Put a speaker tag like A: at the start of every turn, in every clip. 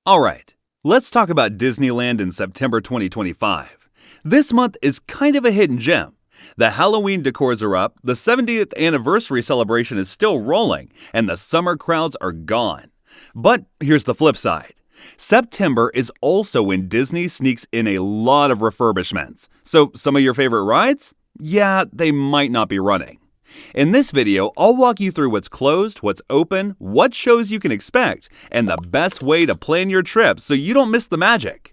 A: Alright, let's talk about Disneyland in September 2025. This month is kind of a hidden gem. The Halloween decors are up, the 70th anniversary celebration is still rolling, and the summer crowds are gone. But here's the flip side. September is also when Disney sneaks in a lot of refurbishments. So some of your favorite rides? Yeah, they might not be running. In this video, I'll walk you through what's closed, what's open, what shows you can expect, and the best way to plan your trip so you don't miss the magic.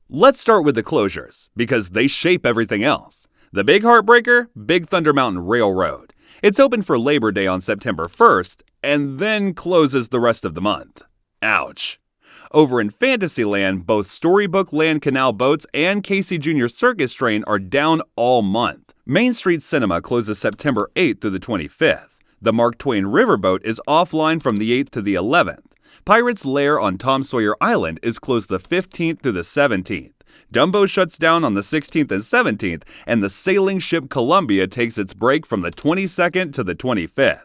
A: Let's start with the closures, because they shape everything else. The big heartbreaker, Big Thunder Mountain Railroad. It's open for Labor Day on September 1st, and then closes the rest of the month. Ouch. Over in Fantasyland, both Storybook Land Canal Boats and Casey Jr. Circus Train are down all month. Main Street Cinema closes September 8th through the 25th. The Mark Twain Riverboat is offline from the 8th to the 11th. Pirate's Lair on Tom Sawyer Island is closed the 15th through the 17th. Dumbo shuts down on the 16th and 17th, and the sailing ship Columbia takes its break from the 22nd to the 25th.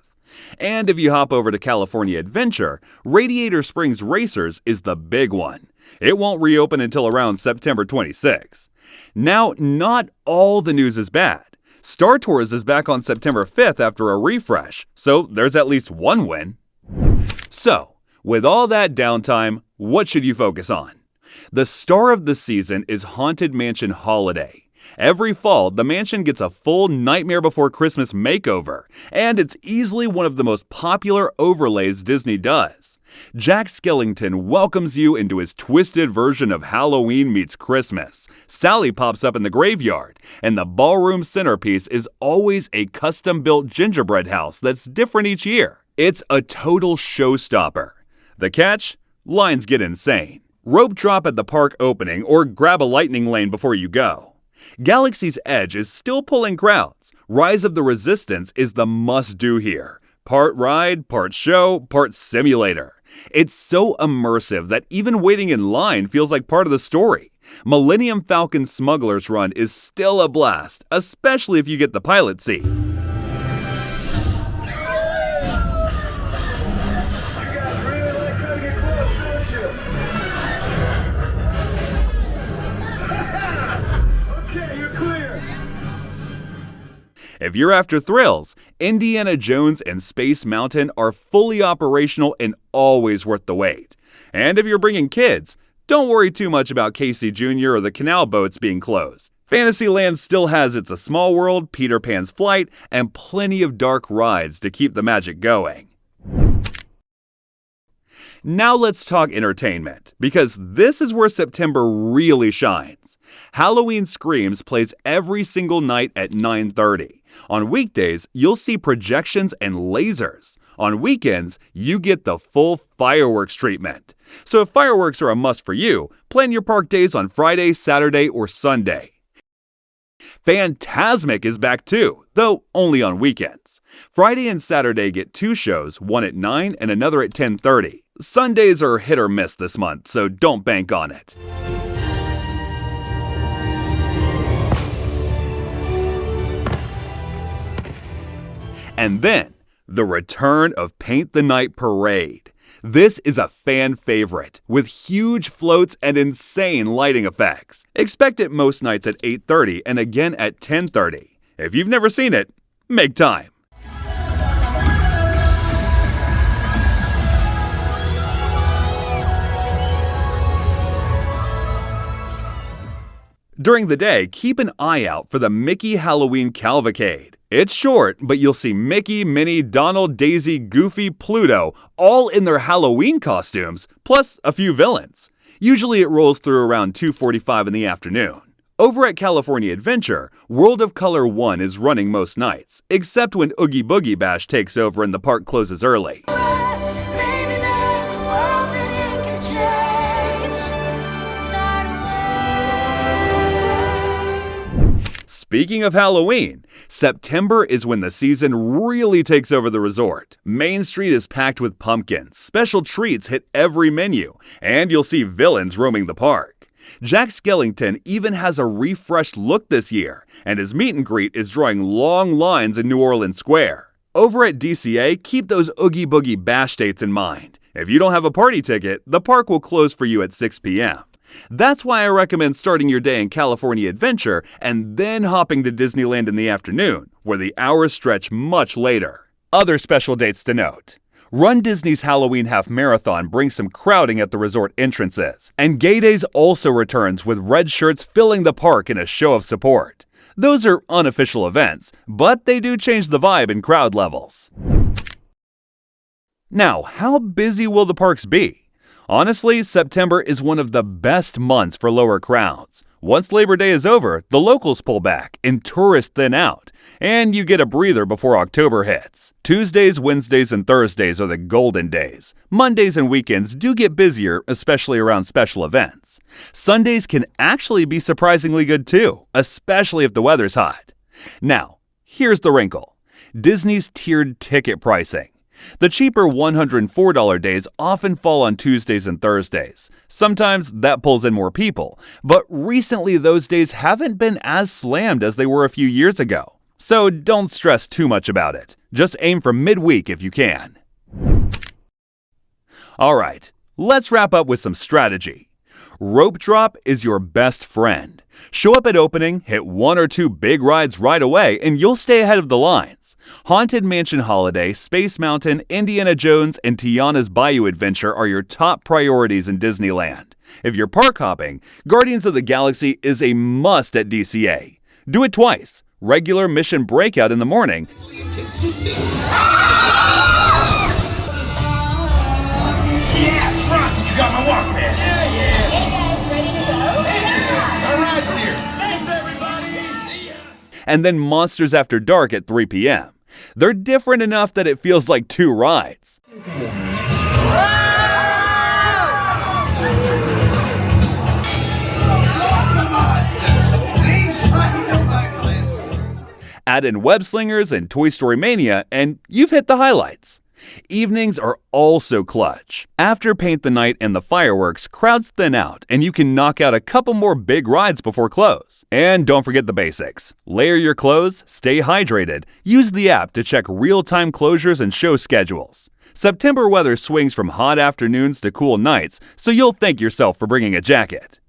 A: And if you hop over to California Adventure, Radiator Springs Racers is the big one. It won't reopen until around September 26. Now, not all the news is bad. Star Tours is back on September 5th after a refresh, so there's at least one win. So, with all that downtime, what should you focus on? The star of the season is Haunted Mansion Holiday. Every fall, the mansion gets a full Nightmare Before Christmas makeover, and it's easily one of the most popular overlays Disney does. Jack Skellington welcomes you into his twisted version of Halloween meets Christmas. Sally pops up in the graveyard, and the ballroom centerpiece is always a custom-built gingerbread house that's different each year. It's a total showstopper. The catch? Lines get insane. Rope drop at the park opening or grab a lightning lane before you go. Galaxy's Edge is still pulling crowds. Rise of the Resistance is the must-do here. Part ride, part show, part simulator. It's so immersive that even waiting in line feels like part of the story. Millennium Falcon Smuggler's Run is still a blast, especially if you get the pilot seat. If you're after thrills, Indiana Jones and Space Mountain are fully operational and always worth the wait. And if you're bringing kids, don't worry too much about Casey Jr. or the canal boats being closed. Fantasyland still has It's a Small World, Peter Pan's Flight, and plenty of dark rides to keep the magic going. Now let's talk entertainment, because this is where September really shines. Halloween Screams plays every single night at 9:30. On weekdays, you'll see projections and lasers. On weekends, you get the full fireworks treatment. So if fireworks are a must for you, plan your park days on Friday, Saturday, or Sunday. Fantasmic is back too, though only on weekends. Friday and Saturday get two shows, one at 9 and another at 10:30. Sundays are hit or miss this month, so don't bank on it. And then, the return of Paint the Night Parade. This is a fan favorite, with huge floats and insane lighting effects. Expect it most nights at 8:30 and again at 10:30. If you've never seen it, make time. During the day, keep an eye out for the Mickey Halloween Cavalcade. It's short, but you'll see Mickey, Minnie, Donald, Daisy, Goofy, Pluto, all in their Halloween costumes, plus a few villains. Usually it rolls through around 2:45 in the afternoon. Over at California Adventure, World of Color 1 is running most nights, except when Oogie Boogie Bash takes over and the park closes early. Speaking of Halloween, September is when the season really takes over the resort. Main Street is packed with pumpkins, special treats hit every menu, and you'll see villains roaming the park. Jack Skellington even has a refreshed look this year, and his meet and greet is drawing long lines in New Orleans Square. Over at DCA, keep those Oogie Boogie Bash dates in mind. If you don't have a party ticket, the park will close for you at 6 p.m. That's why I recommend starting your day in California Adventure and then hopping to Disneyland in the afternoon, where the hours stretch much later. Other special dates to note. Run Disney's Halloween Half Marathon brings some crowding at the resort entrances, and Gay Days also returns with red shirts filling the park in a show of support. Those are unofficial events, but they do change the vibe and crowd levels. Now, how busy will the parks be? Honestly, September is one of the best months for lower crowds. Once Labor Day is over, the locals pull back and tourists thin out, and you get a breather before October hits. Tuesdays, Wednesdays, and Thursdays are the golden days. Mondays and weekends do get busier, especially around special events. Sundays can actually be surprisingly good too, especially if the weather's hot. Now, here's the wrinkle. Disney's tiered ticket pricing. The cheaper $104 days often fall on Tuesdays and Thursdays. Sometimes that pulls in more people, but recently those days haven't been as slammed as they were a few years ago. So don't stress too much about it. Just aim for midweek if you can. Alright, let's wrap up with some strategy. Rope drop is your best friend. Show up at opening, hit one or two big rides right away, and you'll stay ahead of the lines. Haunted Mansion Holiday, Space Mountain, Indiana Jones, and Tiana's Bayou Adventure are your top priorities in Disneyland. If you're park hopping, Guardians of the Galaxy is a must at DCA. Do it twice. Regular Mission Breakout in the morning.
B: Yes, Rocky, you got my Walkman. Yeah.
C: Hey guys, ready to go?
B: Yes, our ride's here. Thanks, everybody. See ya.
A: And then Monsters After Dark at 3 p.m. They're different enough that it feels like two rides. Add in Web Slingers and Toy Story Mania, and you've hit the highlights. Evenings are also clutch. After Paint the Night and the fireworks, crowds thin out, and you can knock out a couple more big rides before close. And don't forget the basics. Layer your clothes, stay hydrated, use the app to check real-time closures and show schedules. September weather swings from hot afternoons to cool nights, so you'll thank yourself for bringing a jacket.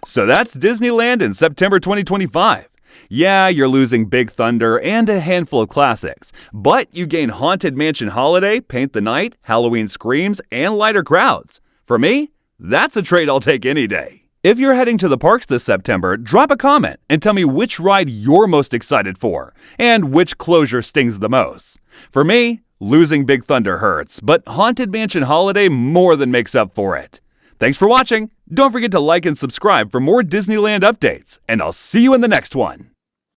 A: So that's Disneyland in September 2025. Yeah, you're losing Big Thunder and a handful of classics, but you gain Haunted Mansion Holiday, Paint the Night, Halloween Screams, and lighter crowds. For me, that's a trade I'll take any day. If you're heading to the parks this September, drop a comment and tell me which ride you're most excited for and which closure stings the most. For me, losing Big Thunder hurts, but Haunted Mansion Holiday more than makes up for it. Thanks for watching. Don't forget to like and subscribe for more Disneyland updates, and I'll see you in the next one.